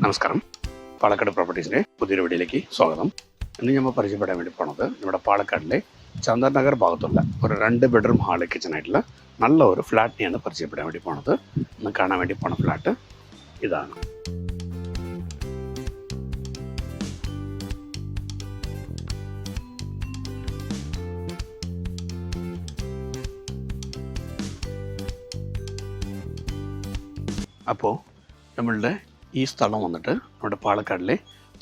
നമസ്കാരം. പാലക്കാട് പ്രോപ്പർട്ടീസിൻ്റെ പുതിയൊരു വീഡിയോയിലേക്ക് സ്വാഗതം. ഇന്ന് നമ്മൾ പരിചയപ്പെടാൻ വേണ്ടി പോണത് നമ്മുടെ പാലക്കാടിലെ ചന്ദൻ നഗർ ഭാഗത്തുള്ള ഒരു 2 ബെഡ്റൂം ഹാൾ കിച്ചനായിട്ടുള്ള നല്ല ഒരു ഫ്ലാറ്റിനെയാണ് പരിചയപ്പെടാൻ വേണ്ടി പോണത്. ഇന്ന് കാണാൻ വേണ്ടി പോണ ഫ്ലാറ്റ് ഇതാണ്. അപ്പോൾ നമ്മളുടെ ഈ സ്ഥലം വന്നിട്ട് നമ്മുടെ പാലക്കാടിലെ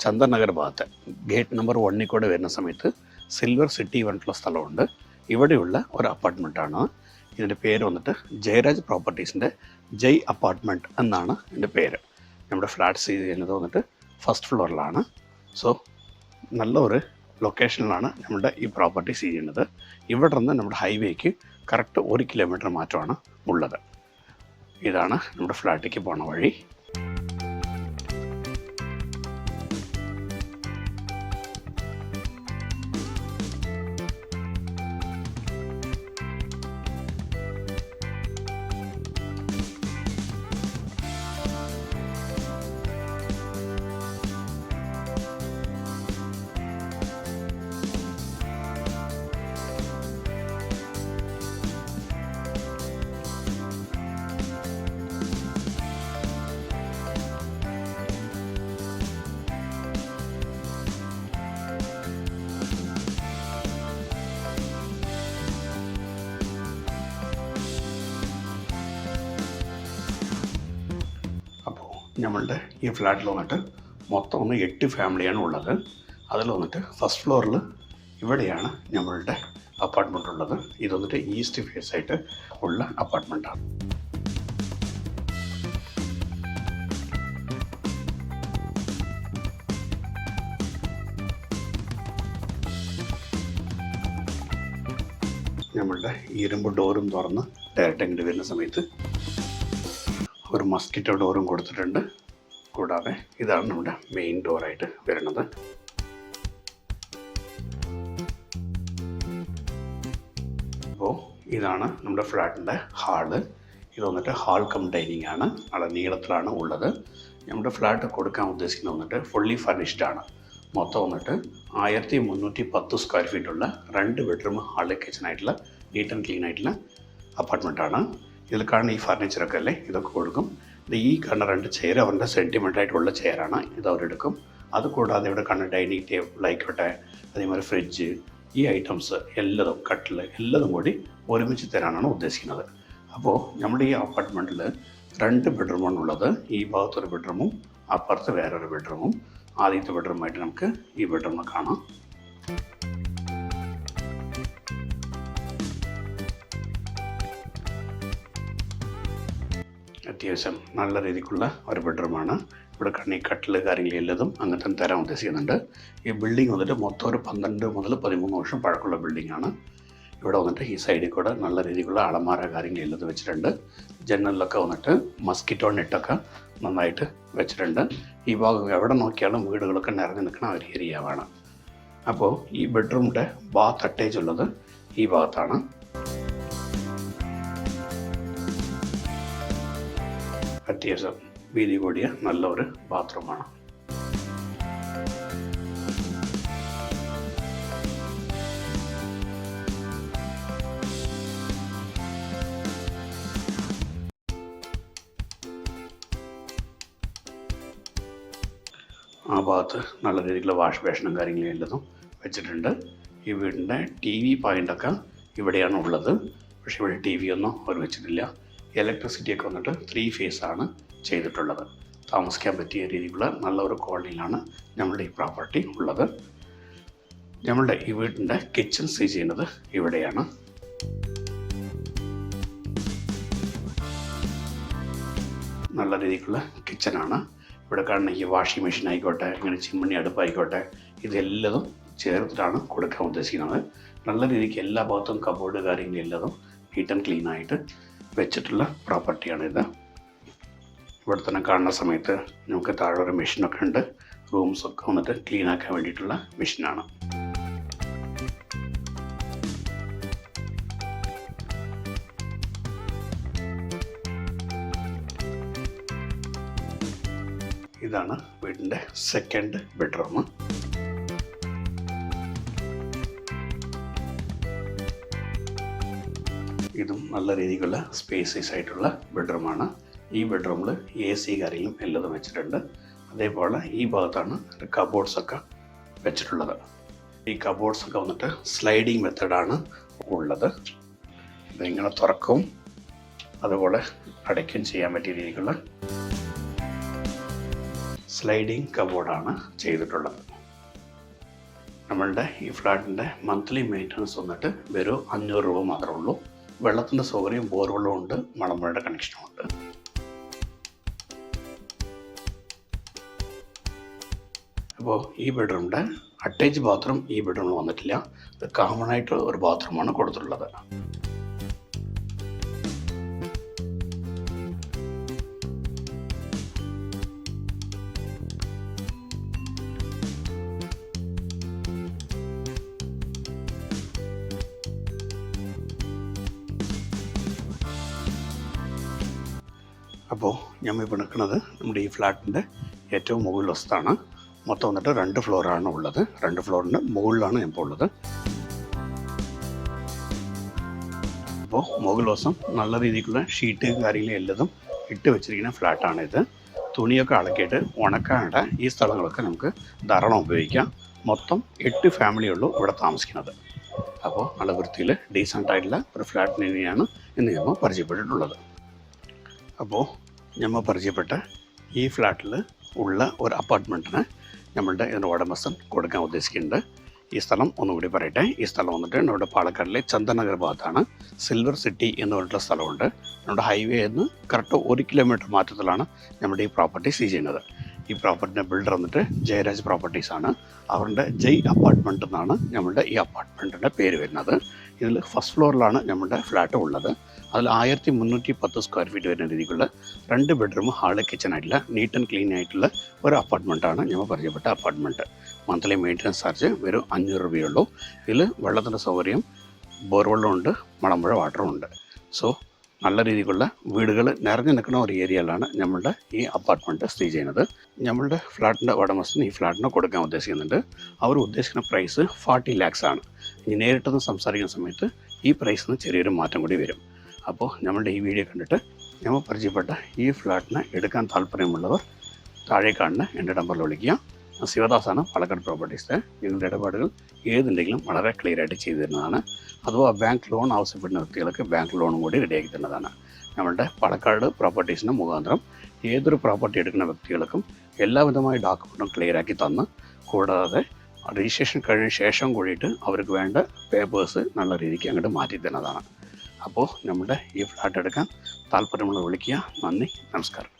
ചന്ദൻ നഗർ ഭാഗത്ത് ഗേറ്റ് നമ്പർ 1 കൂടെ വരുന്ന സമയത്ത് സിൽവർ സിറ്റി പറഞ്ഞിട്ടുള്ള സ്ഥലമുണ്ട്. ഇവിടെയുള്ള ഒരു അപ്പാർട്ട്മെൻറ്റാണ്. ഇതിൻ്റെ പേര് വന്നിട്ട് ജയരാജ് പ്രോപ്പർട്ടീസിൻ്റെ ജയ് അപ്പാർട്ട്മെൻറ്റ് എന്നാണ് ഇതിൻ്റെ പേര്. നമ്മുടെ ഫ്ലാറ്റ് സ്ഥിതി ചെയ്യുന്നത് വന്നിട്ട് ഫസ്റ്റ് ഫ്ലോറിലാണ്. സോ നല്ല ഒരു ലൊക്കേഷനിലാണ് നമ്മുടെ ഈ പ്രോപ്പർട്ടി സ്ഥിതി ചെയ്യുന്നത്. ഇവിടെ നിന്ന് നമ്മുടെ ഹൈവേക്ക് കറക്റ്റ് 1 കിലോമീറ്റർ മാറ്റമാണ് ഉള്ളത്. ഇതാണ് നമ്മുടെ ഫ്ലാറ്റിലേക്ക് പോണ വഴി. നമ്മളുടെ ഈ ഫ്ലാറ്റിൽ വന്നിട്ട് മൊത്തം 8 ഫാമിലിയാണ് ഉള്ളത്. അതിൽ വന്നിട്ട് ഫസ്റ്റ് ഫ്ലോറിൽ ഇവിടെയാണ് നമ്മളുടെ അപ്പാർട്ട്മെൻറ്റ് ഉള്ളത്. ഇത് വന്നിട്ട് ഈസ്റ്റ് ഫേസ് ആയിട്ട് ഉള്ള അപ്പാർട്ട്മെൻറ്റാണ്. നമ്മളുടെ ഇരുമ്പ് ഡോറും തുറന്ന് ഡയറക്റ്റ് ഇങ്ങോട്ട് വരുന്ന സമയത്ത് ഒരു മസ്കിറ്റോ ഡോറും കൊടുത്തിട്ടുണ്ട്. കൂടാതെ ഇതാണ് നമ്മുടെ മെയിൻ ഡോറായിട്ട് വരുന്നത്. അപ്പോൾ ഇതാണ് നമ്മുടെ ഫ്ലാറ്റിൻ്റെ ഹാള്. ഇത് വന്നിട്ട് ഹാൾ കം ഡൈനിങ് ആണ്. അവിടെ നീളത്തിലാണ് ഉള്ളത്. നമ്മുടെ ഫ്ലാറ്റ് കൊടുക്കാൻ ഉദ്ദേശിക്കുന്നത് വന്നിട്ട് ഫുള്ളി ഫർണിഷ്ഡ് ആണ്. മൊത്തം വന്നിട്ട് 1310 സ്ക്വയർ ഫീറ്റുള്ള 2 ബെഡ്റൂം ഹാൾ കിച്ചനായിട്ടുള്ള നീറ്റ് ആൻഡ് ക്ലീൻ ആയിട്ടുള്ള അപ്പാർട്ട്മെൻറ്റാണ്. ഇതിൽ കാണുന്ന ഈ ഫർണിച്ചറൊക്കെ അല്ലേ ഇതൊക്കെ കൊടുക്കും. ഈ കാണുന്ന 2 ചെയർ അവരുടെ സെൻറ്റിമെൻ്റായിട്ടുള്ള ചെയറാണ്. ഇത് അവരെടുക്കും. അതുകൂടാതെ ഇവിടെ കാണുന്ന ഡൈനിങ് ടേബിൾ ആയിക്കോട്ടെ, അതേമാതിരി ഫ്രിഡ്ജ്, ഈ ഐറ്റംസ് എല്ലാതും കട്ടിൽ എല്ലാതും കൂടി ഒരുമിച്ച് തരാനാണ് ഉദ്ദേശിക്കുന്നത്. അപ്പോൾ നമ്മുടെ ഈ അപ്പാർട്ട്മെൻറ്റിൽ 2 ബെഡ്റൂമാണ് ഉള്ളത്. ഈ ഭാഗത്തൊരു ബെഡ്റൂമും അപ്പുറത്ത് വേറൊരു ബെഡ്റൂമും. ആദ്യത്തെ ബെഡ്റൂമായിട്ട് നമുക്ക് ഈ ബെഡ്റൂം കാണാം. അത്യാവശ്യം നല്ല രീതിക്കുള്ള ഒരു ബെഡ്റൂമാണ്. ഇവിടെ കണ്ണി കട്ടിൽ കാര്യങ്ങൾ എല്ലാതും അങ്ങനെ തന്നെ തരാൻ ഉദ്ദേശിക്കുന്നുണ്ട്. ഈ ബിൽഡിംഗ് വന്നിട്ട് മൊത്തം ഒരു 12 മുതൽ 13 വർഷം പഴക്കമുള്ള ബിൽഡിങ്ങാണ്. ഇവിടെ വന്നിട്ട് ഈ സൈഡിൽ കൂടെ നല്ല രീതിക്കുള്ള അളമാര കാര്യങ്ങൾ എല്ലാതും വെച്ചിട്ടുണ്ട്. ജനലിലൊക്കെ വന്നിട്ട് മസ്കിറ്റോ നെറ്റൊക്കെ നന്നായിട്ട് വെച്ചിട്ടുണ്ട്. ഈ ഭാഗം എവിടെ നോക്കിയാലും വീടുകളൊക്കെ നിറഞ്ഞു നിൽക്കുന്ന ഒരു ഏരിയയാണ്. അപ്പോൾ ഈ ബെഡ്റൂമിൻ്റെ ബാത്ത് അറ്റാച്ച് ഉള്ളത് ഈ ഭാഗത്താണ്. അത്യാവശ്യം വീതി കൂടിയ നല്ലൊരു ബാത്റൂമാണ്. ആ ഭാഗത്ത് നല്ല രീതിയിലുള്ള വാഷ് ബേഷനും കാര്യങ്ങളും എല്ലതും വെച്ചിട്ടുണ്ട്. ഈ വീടിൻ്റെ TV പോയിൻ്റൊക്കെ ഇവിടെയാണ് ഉള്ളത്. പക്ഷേ ഇവിടെ TV ഒന്നും അവർ വെച്ചിട്ടില്ല. ഇലക്ട്രിസിറ്റിയൊക്കെ വന്നിട്ട് 3 ഫേസ് ആണ് ചെയ്തിട്ടുള്ളത്. താമസിക്കാൻ പറ്റിയ രീതിയിലുള്ള നല്ലൊരു കോളനിയിലാണ് നമ്മളുടെ ഈ പ്രോപ്പർട്ടി ഉള്ളത്. നമ്മളുടെ ഈ വീടിൻ്റെ കിച്ചൺ സ്ഥിതി ചെയ്യുന്നത് ഇവിടെയാണ്. നല്ല രീതിക്കുള്ള കിച്ചനാണ്. ഇവിടെ കാണുന്ന ഈ വാഷിംഗ് മെഷീൻ ആയിക്കോട്ടെ, ഇങ്ങനെ ചിമ്മിണി അടുപ്പായിക്കോട്ടെ, ഇതെല്ലതും ചേർത്തിട്ടാണ് കൊടുക്കാൻ ഉദ്ദേശിക്കുന്നത്. നല്ല രീതിക്ക് എല്ലാ ഭാഗത്തും കബോർഡ് കാര്യങ്ങൾ എല്ലാതും നീറ്റ് ആൻഡ് ക്ലീൻ ആയിട്ട് വെച്ചിട്ടുള്ള പ്രോപ്പർട്ടിയാണിത്. ഇവിടെ തന്നെ കാണുന്ന സമയത്ത് നമുക്ക് താഴെ ഒരു മെഷീനൊക്കെ ഉണ്ട്. റൂംസൊക്കെ വന്നിട്ട് ക്ലീൻ ആക്കാൻ വേണ്ടിയിട്ടുള്ള മെഷീനാണ്. ഇതാണ് വീടിൻ്റെ സെക്കൻഡ് ബെഡ്റൂം. ഇതും നല്ല രീതിക്കുള്ള സ്പേസിയസ് ആയിട്ടുള്ള ബെഡ്റൂമാണ്. ഈ ബെഡ്റൂമിൽ AC കാര്യങ്ങളും എല്ലതും വെച്ചിട്ടുണ്ട്. അതേപോലെ ഈ ഭാഗത്താണ് കബോർഡ്സൊക്കെ വെച്ചിട്ടുള്ളത്. ഈ കബോർഡ്സൊക്കെ വന്നിട്ട് സ്ലൈഡിങ് മെത്തേഡാണ് ഉള്ളത്. ഇതിങ്ങനെ തുറക്കും അതുപോലെ അടയ്ക്കുകയും ചെയ്യാൻ പറ്റിയ രീതിക്കുള്ള സ്ലൈഡിങ് കബോർഡാണ് ചെയ്തിട്ടുള്ളത്. നമ്മളുടെ ഈ ഫ്ലാറ്റിൻ്റെ മന്ത്ലി മെയിൻ്റനൻസ് വന്നിട്ട് വെറും 500 രൂപ മാത്രമേ ഉള്ളൂ. വെള്ളത്തിൻ്റെ സൗകര്യം ബോർവെള്ളം ഉണ്ട്, മണമ്പുഴയുടെ കണക്ഷനും ഉണ്ട്. അപ്പോൾ ഈ ബെഡ്റൂമിൻ്റെ അറ്റാച്ച് ബാത്റൂം ഈ ബെഡ്റൂമിൽ വന്നിട്ടില്ല. ഇത് കോമൺ ആയിട്ട് ഒരു ബാത്റൂമാണ് കൊടുത്തിട്ടുള്ളത്. അപ്പോൾ ഞാൻ ഇപ്പോൾ നിൽക്കുന്നത് നമ്മുടെ ഈ ഫ്ലാറ്റിൻ്റെ ഏറ്റവും മുകളിൽ വശത്താണ്. മൊത്തം വന്നിട്ട് 2 ഫ്ലോറാണ് ഉള്ളത്. 2 ഫ്ലോറിൻ്റെ മുകളിലാണ് ഞാൻ ഇപ്പോൾ ഉള്ളത്. അപ്പോൾ മുകൾ വശം നല്ല രീതിക്കുള്ള ഷീറ്റ് കാര്യങ്ങളും എല്ലതും ഇട്ട് വെച്ചിരിക്കുന്ന ഫ്ലാറ്റാണിത്. തുണിയൊക്കെ അളക്കിയിട്ട് ഉണക്കാനിട ഈ സ്ഥലങ്ങളൊക്കെ നമുക്ക് ധാരാളം ഉപയോഗിക്കാം. മൊത്തം 8 ഫാമിലിയുള്ളൂ ഇവിടെ താമസിക്കുന്നത്. അപ്പോൾ നല്ല വൃത്തിയിൽ ഡീസൻ്റ് ആയിട്ടുള്ള ഒരു ഫ്ലാറ്റിന് തന്നെയാണ് ഇന്ന് നമ്മൾ പരിചയപ്പെട്ടിട്ടുള്ളത്. അപ്പോൾ നമ്മൾ പരിചയപ്പെട്ട ഈ ഫ്ലാറ്റിൽ ഉള്ള ഒരു അപ്പാർട്ട്മെൻറ്റിന് നമ്മളുടെ ഇതിൻ്റെ ഉടമസ്ഥൻ കൊടുക്കാൻ ഉദ്ദേശിക്കുന്നുണ്ട്. ഈ സ്ഥലം ഒന്നുകൂടി പറയട്ടെ. ഈ സ്ഥലം വന്നിട്ട് നമ്മുടെ പാലക്കാടിലെ ചന്ദനഗർ ഭാഗത്താണ്. സിൽവർ സിറ്റി എന്ന് പറഞ്ഞിട്ടുള്ള സ്ഥലമുണ്ട്. നമ്മുടെ ഹൈവേ നിന്ന് കറക്റ്റ് 1 കിലോമീറ്റർ മാറ്റത്തിലാണ് നമ്മുടെ ഈ പ്രോപ്പർട്ടി സ്ഥിതി ചെയ്യുന്നത്. ഈ പ്രോപ്പർട്ടിൻ്റെ ബിൽഡർ വന്നിട്ട് ജയരാജ് പ്രോപ്പർട്ടീസാണ്. അവരുടെ ജയ് അപ്പാർട്ട്മെൻറ്റ് എന്നാണ് നമ്മളുടെ ഈ അപ്പാർട്ട്മെൻറ്റിൻ്റെ പേര് വരുന്നത്. ഇതിൽ ഫസ്റ്റ് ഫ്ലോറിലാണ് നമ്മുടെ ഫ്ലാറ്റ് ഉള്ളത്. അതിൽ 1310 സ്ക്വയർ ഫീറ്റ് വരുന്ന രീതിക്കുള്ള 2 ബെഡ്റൂം, ഹാള്, കിച്ചൺ ആയിട്ടുള്ള നീറ്റ് ആൻഡ് ക്ലീൻ ആയിട്ടുള്ള ഒരു അപ്പാർട്ട്മെൻറ്റാണ് ഞങ്ങൾ പരിചയപ്പെട്ട അപ്പാർട്ട്മെൻറ്റ്. മന്ത്ലി മെയിൻ്റനൻസ് ചാർജ് വെറും 500 രൂപയുള്ളൂ. ഇതിൽ വെള്ളത്തിൻ്റെ സൗകര്യം ബോർവെള്ളമുണ്ട്, മണമ്പുഴ വാട്ടറും ഉണ്ട്. സോ നല്ല രീതിക്കുള്ള വീടുകൾ നിറഞ്ഞു നിൽക്കുന്ന ഒരു ഏരിയയിലാണ് നമ്മളുടെ ഈ അപ്പാർട്ട്മെൻറ്റ് സ്ഥിതി ചെയ്യുന്നത്. നമ്മളുടെ ഫ്ലാറ്റിൻ്റെ ഉടമസ്ഥൻ ഈ ഫ്ലാറ്റിന് കൊടുക്കാൻ ഉദ്ദേശിക്കുന്നുണ്ട്. അവർ ഉദ്ദേശിക്കുന്ന പ്രൈസ് 40 lakhs ആണ്. ഇനി നേരിട്ടൊന്ന് സംസാരിക്കുന്ന സമയത്ത് ഈ പ്രൈസിന് ചെറിയൊരു മാറ്റം കൂടി വരും. അപ്പോൾ നമ്മളുടെ ഈ വീഡിയോ കണ്ടിട്ട് നമ്മൾ പരിചയപ്പെട്ട ഈ ഫ്ലാറ്റിന് എടുക്കാൻ താല്പര്യമുള്ളവർ താഴെ കാണുന്ന എൻ്റെ നമ്പറിൽ വിളിക്കുക. ശിവദാസാണ്, പാലക്കാട് പ്രോപ്പർട്ടീസ്. നിങ്ങളുടെ ഇടപാടുകൾ ഏതുണ്ടെങ്കിലും വളരെ ക്ലിയർ ആയിട്ട് ചെയ്തു തരുന്നതാണ്. അഥവാ ബാങ്ക് ലോൺ ആവശ്യപ്പെടുന്ന വ്യക്തികൾക്ക് ബാങ്ക് ലോണും കൂടി റെഡിയാക്കി തരുന്നതാണ്. നമ്മളുടെ പാലക്കാട് പ്രോപ്പർട്ടീസിന് മുഖാന്തരം ഏതൊരു പ്രോപ്പർട്ടി എടുക്കുന്ന വ്യക്തികൾക്കും എല്ലാവിധമായ ഡോക്യുമെൻറ്റും ക്ലിയറാക്കി തന്ന്, കൂടാതെ രജിസ്ട്രേഷൻ കഴിഞ്ഞ ശേഷം കൂടിയിട്ട് അവർക്ക് വേണ്ട പേപ്പേഴ്സ് നല്ല രീതിക്ക് അങ്ങോട്ട് മാറ്റി തരുന്നതാണ്. അപ്പോൾ നമ്മുടെ ഈ ഫ്ലാറ്റ് എടുക്കാൻ താല്പര്യമുള്ള വിളിക്കുക. നന്ദി, നമസ്കാരം.